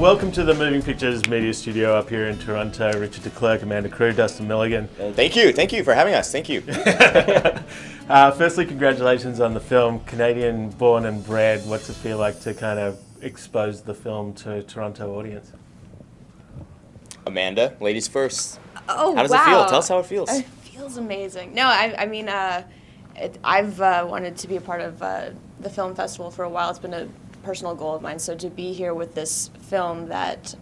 Welcome to the Moving Pictures Media Studio up here in Toronto. Richard de Klerk, Amanda Crew, Dustin Milligan. Thank you for having us. Thank you. Firstly, congratulations on the film, Canadian born and bred. What's it feel like to kind of expose the film to a Toronto audience? Amanda, ladies first. Oh, how does wow. it feel? Tell us how it feels. It feels amazing. No, I've wanted to be a part of the film festival for a while. It's been a personal goal of mine. So to be here with this film that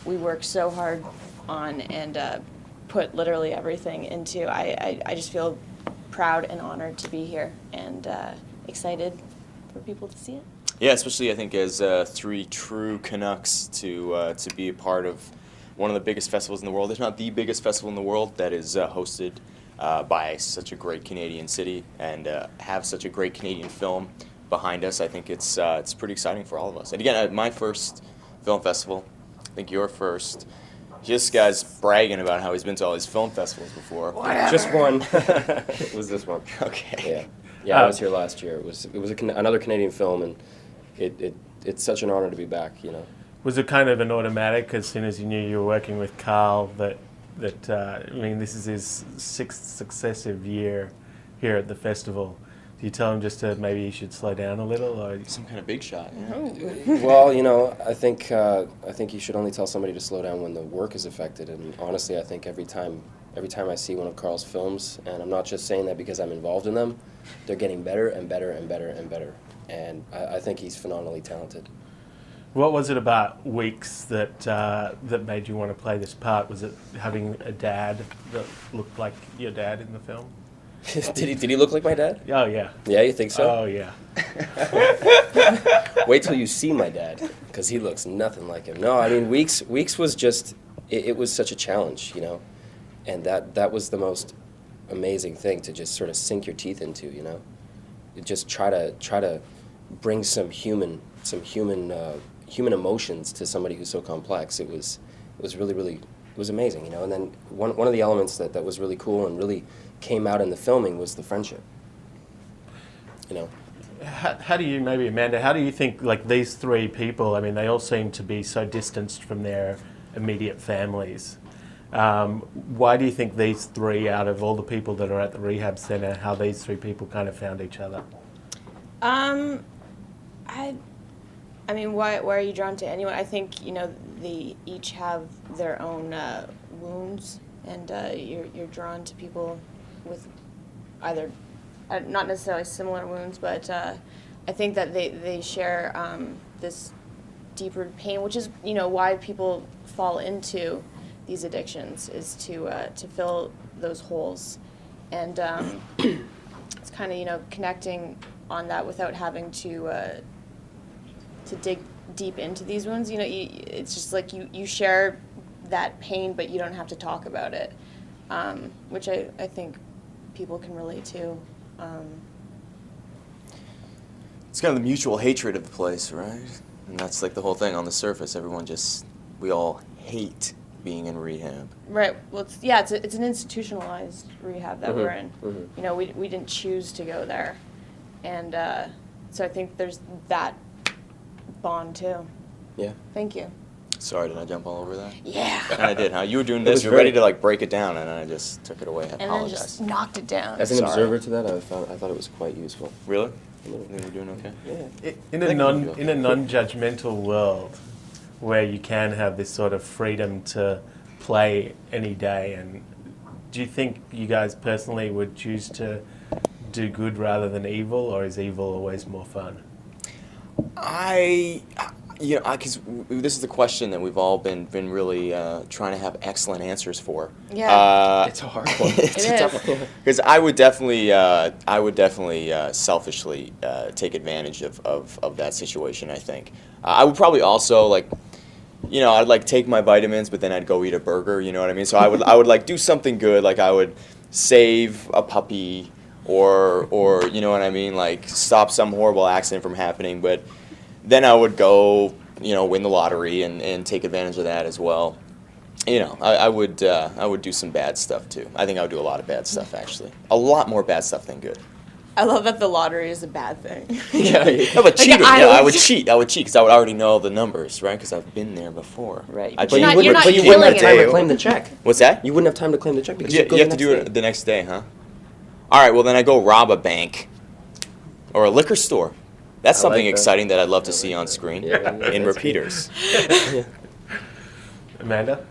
we worked so hard on and put literally everything into, I just feel proud and honored to be here and excited for people to see it. Yeah, especially I think as three true Canucks to be a part of one of the biggest festivals in the world, if not the biggest festival in the world, that is hosted by such a great Canadian city and have such a great Canadian film behind us. I think it's pretty exciting for all of us. And again, my first film festival, I think your first. This guy's bragging about how he's been to all these film festivals before. Whatever. Just one. It was this one. Okay. Yeah. I was here last year. It was another Canadian film, and it's such an honor to be back. You know. Was it kind of an automatic as soon as you knew you were working with Carl that this is his sixth successive year here at the festival? Do you tell him just to maybe he should slow down a little, or Some kind of big shot. Yeah. Well, I think you should only tell somebody to slow down when the work is affected. And honestly, I think every time I see one of Carl's films, and I'm not just saying that because I'm involved in them, they're getting better and better and better and better. And I think he's phenomenally talented. What was it about Weeks that made you want to play this part? Was it having a dad that looked like your dad in the film? Did he look like my dad? Oh, yeah. Yeah, you think so? Oh, yeah. Wait till you see my dad, because he looks nothing like him. No, I mean, Weeks was just, it was such a challenge, and that was the most amazing thing to just sort of sink your teeth into, Just try to bring some human emotions to somebody who's so complex. It was really, really, it was amazing, And then one of the elements that was really cool and really came out in the filming was the friendship, How do you, maybe Amanda, how do you think, like, these three people, they all seem to be so distanced from their immediate families. Why do you think these three, out of all the people that are at the rehab centre, how these three people kind of found each other? Why are you drawn to anyone? I think, they each have their own wounds, and you're drawn to people with either not necessarily similar wounds, but I think that they share this deeper pain, which is why people fall into these addictions, is to fill those holes, and it's kind of connecting on that without having to dig deep into these wounds. It's just like you share that pain, but you don't have to talk about it, which I think people can relate to. It's kind of the mutual hatred of the place, right? And that's like the whole thing on the surface. We all hate being in rehab. Right. Well, it's an institutionalized rehab that we're in. Mm-hmm. We didn't choose to go there, and so I think there's that bond too. Yeah. Thank you. Sorry, did I jump all over that? Yeah. Kind of did, huh? You were doing this, you're great. ready to break it down, and I just took it away. I And apologize. then just knocked it down. As an Sorry. observer to that, I thought it was quite useful. Really? You think we're doing okay? Yeah. In a non-judgmental world, where you can have this sort of freedom to play any day, and do you think you guys personally would choose to do good rather than evil, or is evil always more fun? Because this is the question that we've all been really trying to have excellent answers for. Yeah. It's a hard one. It is. Because I would definitely selfishly take advantage of that situation. I think I would probably also I'd take my vitamins, but then I'd go eat a burger. You know what I mean? So I would do something good. Like I would save a puppy, or you know what I mean? Stop some horrible accident from happening. But then I would go, win the lottery and take advantage of that as well. I would do some bad stuff too. I think I would do a lot of bad stuff, actually. A lot more bad stuff than good. I love that the lottery is a bad thing. Yeah. No, but cheating. I Yeah, I would- would cheat. I would cheat because I would already know the numbers, right? Because I've been there before. Right. I But you're cheat. not- you're not but you wouldn't have killing time to it. claim the check. What's that? You wouldn't have time to claim the check because You, you go you have the to do next it the next day, huh? All right. Well, then I go rob a bank or a liquor store. That's I something like that. exciting that I'd love to I see like on that. screen Yeah, in that's repeaters. Amanda?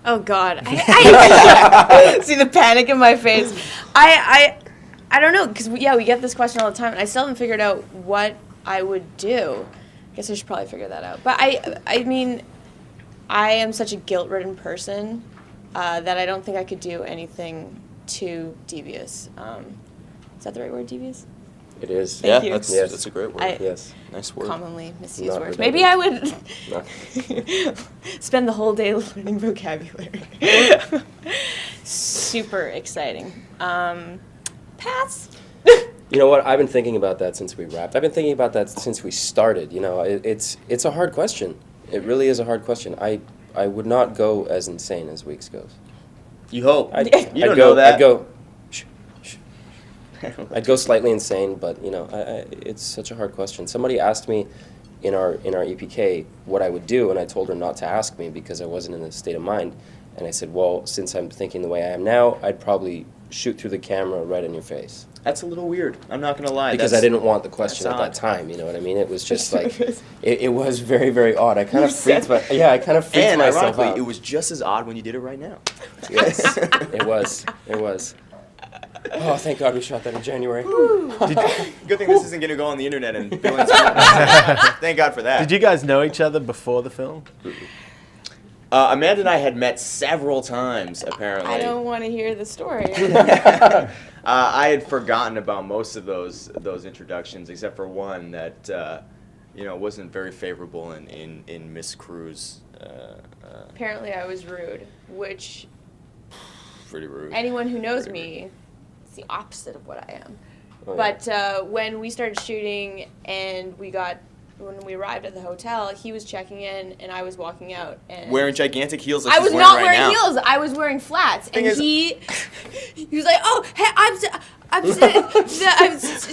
Oh God, I see the panic in my face. I don't know, because we get this question all the time, and I still haven't figured out what I would do. I guess I should probably figure that out. But I mean, I am such a guilt-ridden person that I don't think I could do anything too devious. Is that the right word, devious? It is. Thank Yeah, you. that's Yes. that's a great word. Yes. Nice word. Commonly misused Not words. redundant. Maybe I would No. spend the whole day learning vocabulary. Super exciting. Pass. You know what? I've been thinking about that since we wrapped. I've been thinking about that since we started. You know, it's a hard question. It really is a hard question. I would not go as insane as Weeks goes. You hope. I'd, You don't I'd go, know that. I'd go. Shh, shh. I'd go slightly insane, but you know, it's such a hard question. Somebody asked me in our EPK what I would do, and I told her not to ask me because I wasn't in the state of mind. And I said, well, since I'm thinking the way I am now, I'd probably shoot through the camera right in your face. That's a little weird. I'm not gonna lie. Because I didn't want the question that's at that odd. time, you know what I mean? It was just like, it was very, very odd. I kind of freaked, I kind of freaked And myself ironically, out. it was just as odd when you did it right now. Yes, it was. Oh, thank God we shot that in January. Good thing this isn't gonna go on the internet and billions. Thank God for that. Did you guys know each other before the film? Amanda and I had met several times, apparently. I don't want to hear the story. I had forgotten about most of those introductions, except for one that wasn't very favorable in Miss Cruz. Apparently, I was rude, which Pretty rude. anyone who knows Pretty me, it's the opposite of what I am. Oh, yeah. But when we started shooting and when we arrived at the hotel, he was checking in and I was walking out. And Wearing gigantic heels like I she's was not right wearing now. heels. I was wearing flats, and is- he was like, "Oh, hey, I'm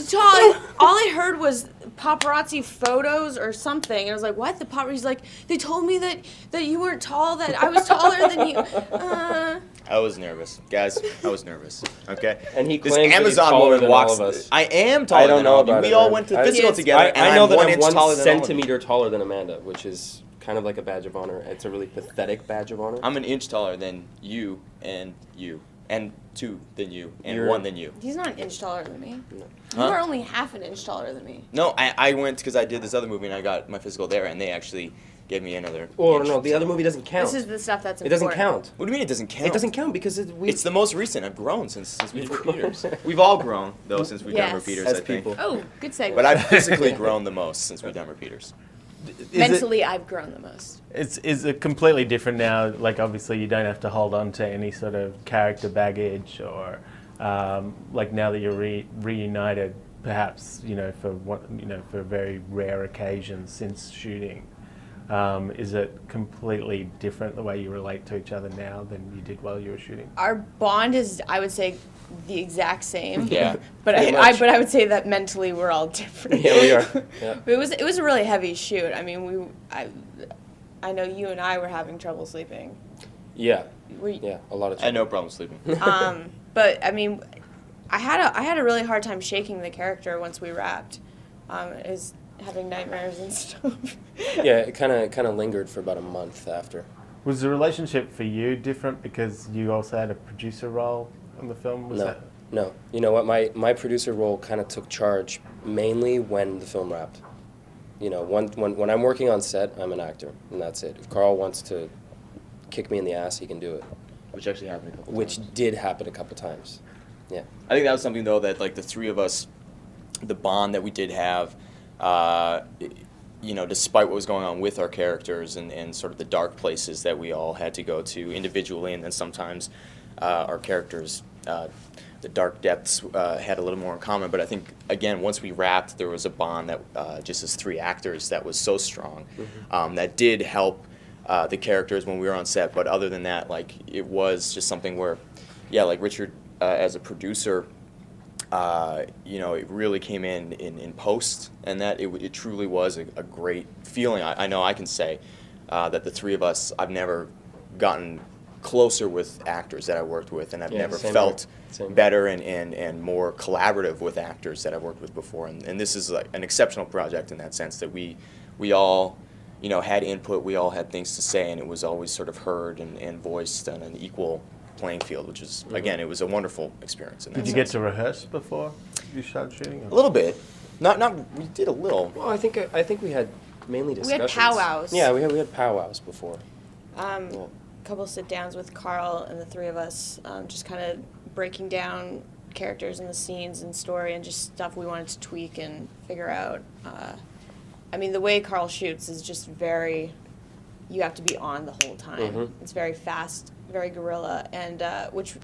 tall." All I heard was paparazzi photos or something, and I was like, "What?" The paparazzi? He's like, "They told me that you weren't tall. That I was taller than you." I was nervous, guys. I was nervous. Okay. And he this claims that he's Amazon taller woman than walks. all of us. I am taller I don't than know all of you. about We it, all man. went to I- physical Yes. together, and I know that one I'm inch 1 taller than all of you. centimeter taller than Amanda, which is kind of like a badge of honor. It's a really pathetic badge of honor. I'm an inch taller than you, and 2 than you, and You're- 1 than you. He's not an inch taller than me. Huh? You are only half an inch taller than me. No, I went because I did this other movie and I got my physical there, and they actually gave me another. Or inch. no, the other movie doesn't count. This is the stuff that's It doesn't important. count. What do you mean it doesn't count? It doesn't count because It's the most recent. I've grown since we've done repeaters. We've all grown though since we've Yes. done repeaters. As I think. people. Oh, good segue. But I've physically grown the most since we've done repeaters. Mentally, I've grown the most. Is it completely different now? Like, obviously, you don't have to hold on to any sort of character baggage, or like now that you're reunited, perhaps for very rare occasions since shooting. Is it completely different the way you relate to each other now than you did while you were shooting? Our bond is, I would say, the exact same. Yeah. But Pretty I much. would say that mentally we're all different. Yeah, we are. Yeah. But it was a really heavy shoot. I mean, I know you and I were having trouble sleeping. Yeah, We, yeah, a lot of I had trouble. no problem sleeping. But I mean, I had a really hard time shaking the character once we wrapped. Is having nightmares and stuff. Yeah, it kind of lingered for about a month after. Was the relationship for you different because you also had a producer role in the film? Was No, that- no. You know what? My producer role kind of took charge mainly when the film wrapped. You know, when I'm working on set, I'm an actor, and that's it. If Carl wants to kick me in the ass, he can do it, Which actually happened a couple which times. did happen a couple times. Yeah. I think that was something though that like the three of us, the bond that we did have, despite what was going on with our characters and sort of the dark places that we all had to go to individually, and then sometimes our characters, the dark depths had a little more in common. But I think again, once we wrapped, there was a bond that just as three actors that was so strong, that did help the characters when we were on set. But other than that, like it was just something where, yeah, like Richard as a producer, it really came in post, and that it truly was a great feeling. I know I can say that the three of us, I've never gotten closer with actors that I worked with, and I've never felt better and more collaborative with actors that I've worked with before. And this is like an exceptional project in that sense, that we all had input, we all had things to say, and it was always sort of heard and voiced on an equal playing field, which is, again, it was a wonderful experience. Did you get to rehearse before you started shooting? A little bit. We did a little. Well, I think we had mainly We discussions. had powwows. Yeah, we had powwows before. A couple sit downs with Carl and the three of us, just kind of breaking down characters and the scenes and story and just stuff we wanted to tweak and figure out. I mean, the way Carl shoots is just you have to be on the whole time. Mm-hmm. It's very fast, very guerrilla, and which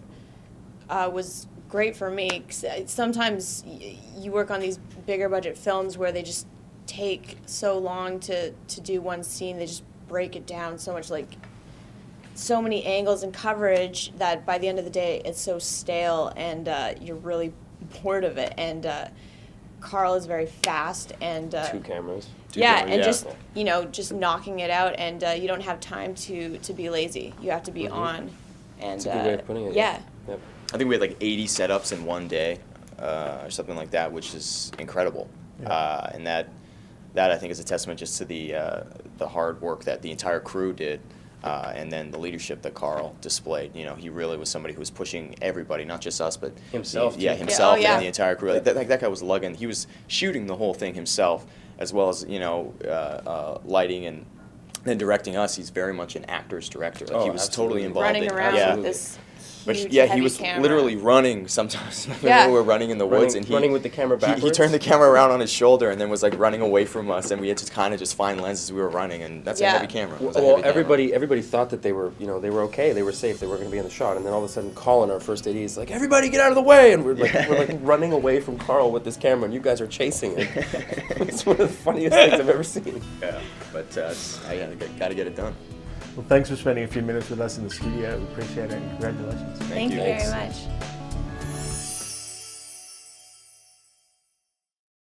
was great for me. 'Cause sometimes you work on these bigger budget films where they just take so long to do one scene. They just break it down so much, like so many angles and coverage, that by the end of the day it's so stale and you're really bored of it. And Carl is very fast and 2 cameras. just just knocking it out, and you don't have time to be lazy. You have to be on. And That's a good way of putting it. Yeah. Yep. I think we had like 80 setups in one day, or something like that, which is incredible. And that I think is a testament just to the hard work that the entire crew did, and then the leadership that Carl displayed. He really was somebody who was pushing everybody, not just us, but Himself, too. himself Yeah. and the entire crew. Like, that guy was lugging. He was shooting the whole thing himself, as well as lighting and then directing us. He's very much an actor's director. Like, he was totally absolutely. involved. Running around yeah. with this But huge, he heavy was camera. literally running sometimes. Yeah. We were running in the woods, and running with the camera he backwards? turned the camera around on his shoulder and then was like running away from us, and we had to kind of just find lenses as we were running, and that's a Yeah. heavy camera. It was a Well, heavy camera. everybody thought that they were okay, they were safe, they were going to be in the shot, and then all of a sudden, Colin, our first AD, is like, "Everybody, get out of the way!" And we're like running away from Carl with this camera, and you guys are chasing it. It's one of the funniest things I've ever seen. Yeah, but I gotta get it done. Well, thanks for spending a few minutes with us in the studio. We appreciate it, and congratulations. Thank you Thanks. very much.